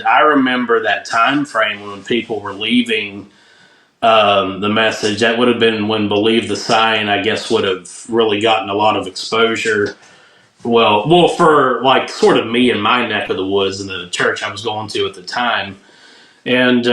I remember that time frame when people were leaving the message. That would have been when Believe the Sign, I guess, would have really gotten a lot of exposure. Well, for like sort of me in my neck of the woods and the church I was going to at the time. And,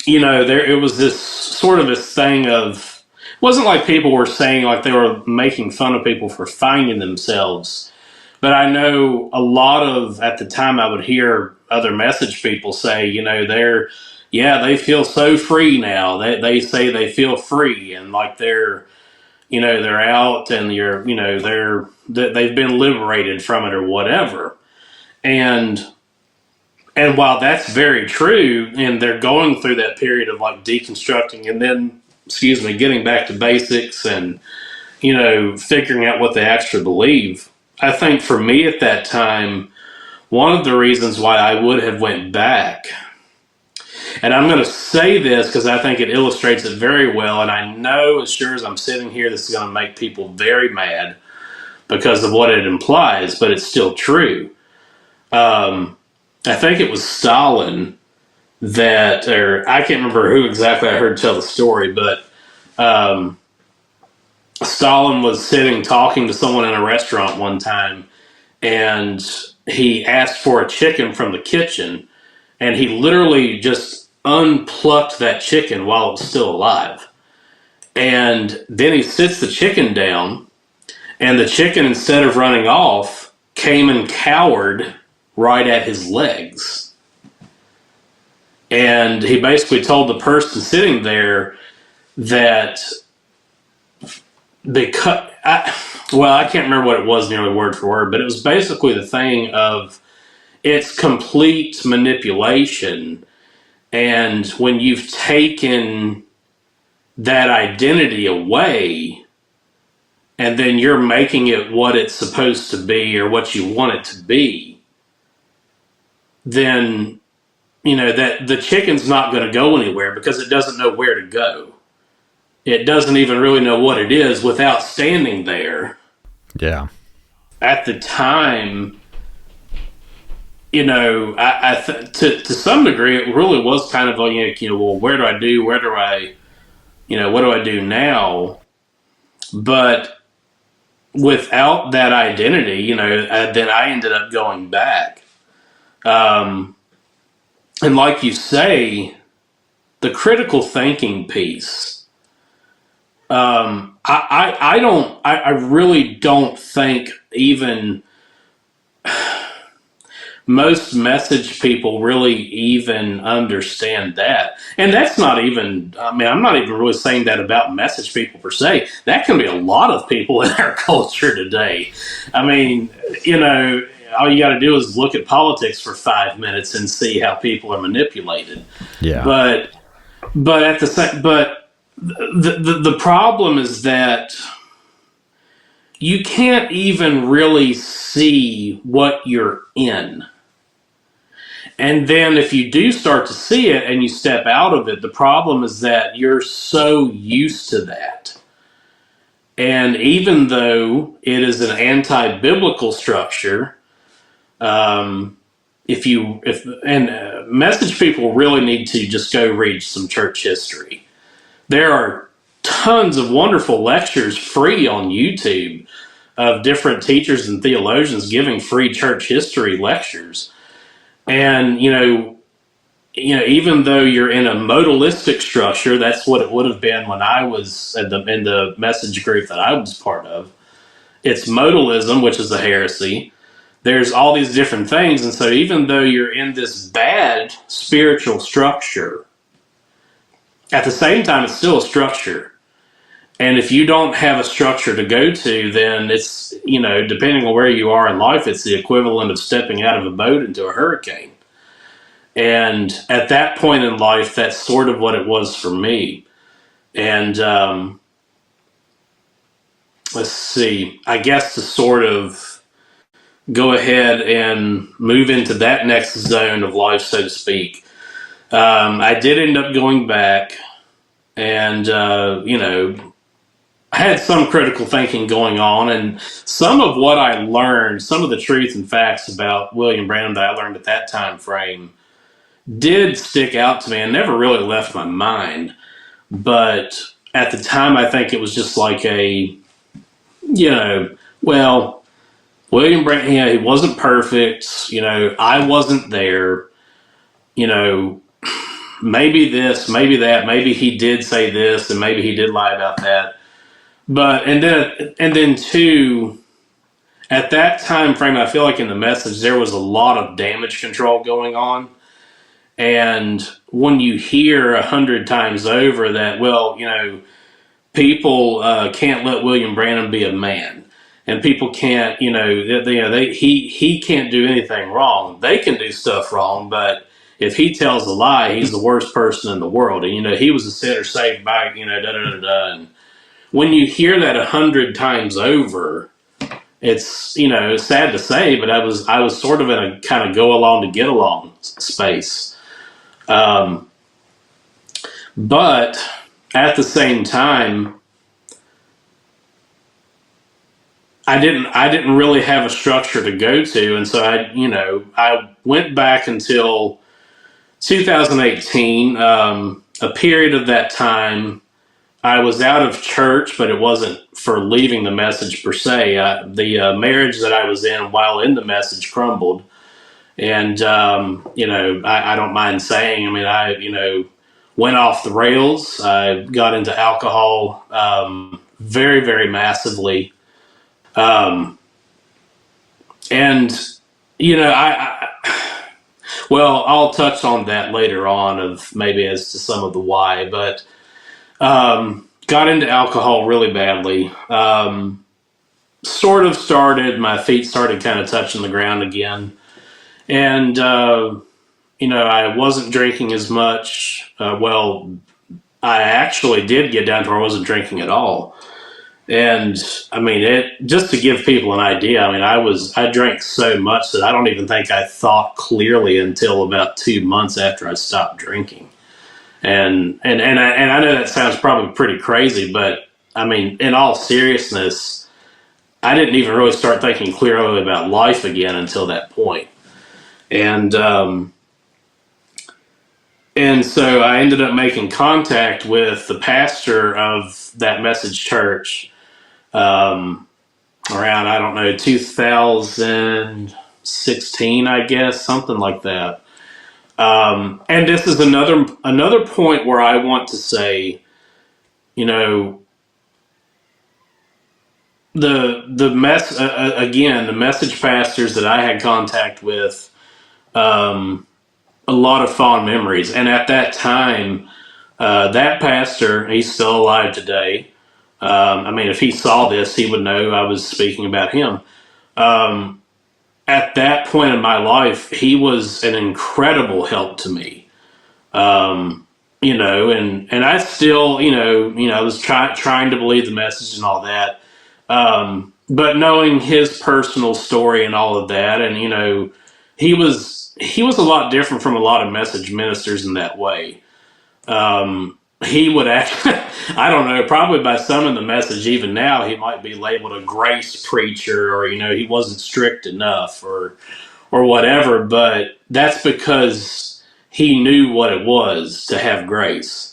there it was this sort of this thing of, it wasn't like people were saying like they were making fun of people for finding themselves. But I know a lot of, at the time I would hear other message people say, they feel so free now. They say they feel free and like they're out and they've been liberated from it or whatever. And while that's very true, and they're going through that period of like deconstructing and then, getting back to basics and, figuring out what they actually believe. I think for me at that time, one of the reasons why I would have went back, and I'm going to say this because I think it illustrates it very well, and I know as sure as I'm sitting here, this is going to make people very mad because of what it implies, but it's still true. I think it was Stalin or I can't remember who exactly I heard tell the story, but Stalin was sitting talking to someone in a restaurant one time, and he asked for a chicken from the kitchen, and he literally just unplucked that chicken while it was still alive. And then he sits the chicken down, and the chicken, instead of running off, came and cowered right at his legs. And he basically told the person sitting there that I can't remember what it was nearly word for word, but it was basically the thing of it's complete manipulation. And when you've taken that identity away, and then you're making it what it's supposed to be or what you want it to be, then, that the chicken's not going to go anywhere because it doesn't know where to go. It doesn't even really know what it is without standing there. Yeah. At the time, to some degree, it really was kind of like, well, what do I do now? But without that identity, then I ended up going back. And like you say, the critical thinking piece, I really don't think even most message people really even understand that. And that's not even, I'm not even really saying that about message people per se. That can be a lot of people in our culture today. All you got to do is look at politics for 5 minutes and see how people are manipulated. Yeah. But at the same, the problem is that you can't even really see what you're in. And then if you do start to see it and you step out of it, the problem is that you're so used to that. And even though it is an anti-biblical structure, message people really need to just go read some church history. There are tons of wonderful lectures free on YouTube of different teachers and theologians giving free church history lectures. And, even though you're in a modalistic structure, that's what it would have been when I was in the message group that I was part of. It's modalism, which is a heresy. There's all these different things. And so even though you're in this bad spiritual structure, at the same time, it's still a structure. And if you don't have a structure to go to, then it's, depending on where you are in life, it's the equivalent of stepping out of a boat into a hurricane. And at that point in life, that's sort of what it was for me. And let's see, I guess to sort of go ahead and move into that next zone of life, so to speak, I did end up going back and, I had some critical thinking going on, and some of what I learned, some of the truth and facts about William Branham that I learned at that time frame did stick out to me and never really left my mind. But at the time, I think it was just like a, well, William Branham, he wasn't perfect. I wasn't there. You know, maybe this, maybe that, maybe he did say this, and maybe he did lie about that. But and then too, at that time frame, I feel like in the message there was a lot of damage control going on. And when you hear 100 times over that, well, people can't let William Branham be a man, and people can't, he can't do anything wrong. They can do stuff wrong, but if he tells a lie, he's the worst person in the world. And he was a sinner saved by, da da da da. And when you hear that 100 times over, it's sad to say, but I was sort of in a kind of go along to get along space. But at the same time, I didn't really have a structure to go to, and so I went back until 2018. A period of that time, I was out of church, but it wasn't for leaving the message per se. The marriage that I was in while in the message crumbled, and I don't mind saying. I mean, I went off the rails. I got into alcohol very, very massively. And well, I'll touch on that later on, of maybe as to some of the why, but got into alcohol really badly. Sort of my feet started kind of touching the ground again, and I wasn't drinking as much. Well, I actually did get down to where I wasn't drinking at all. And I mean, just to give people an idea, I mean, I drank so much that I don't even think I thought clearly until about 2 months after I stopped drinking. And I know that sounds probably pretty crazy, but I mean, in all seriousness, I didn't even really start thinking clearly about life again until that point. And so I ended up making contact with the pastor of that message church around, I don't know, 2016, I guess, something like that. And this is another point where I want to say, the message pastors that I had contact with, a lot of fond memories. And at that time, that pastor, he's still alive today. I mean, if he saw this, he would know I was speaking about him. At that point in my life, he was an incredible help to me. And I still, I was trying to believe the message and all that. But knowing his personal story and all of that, and he was a lot different from a lot of message ministers in that way. He would act, I don't know, probably by some in the message, even now, he might be labeled a grace preacher, or, he wasn't strict enough, or whatever, but that's because he knew what it was to have grace.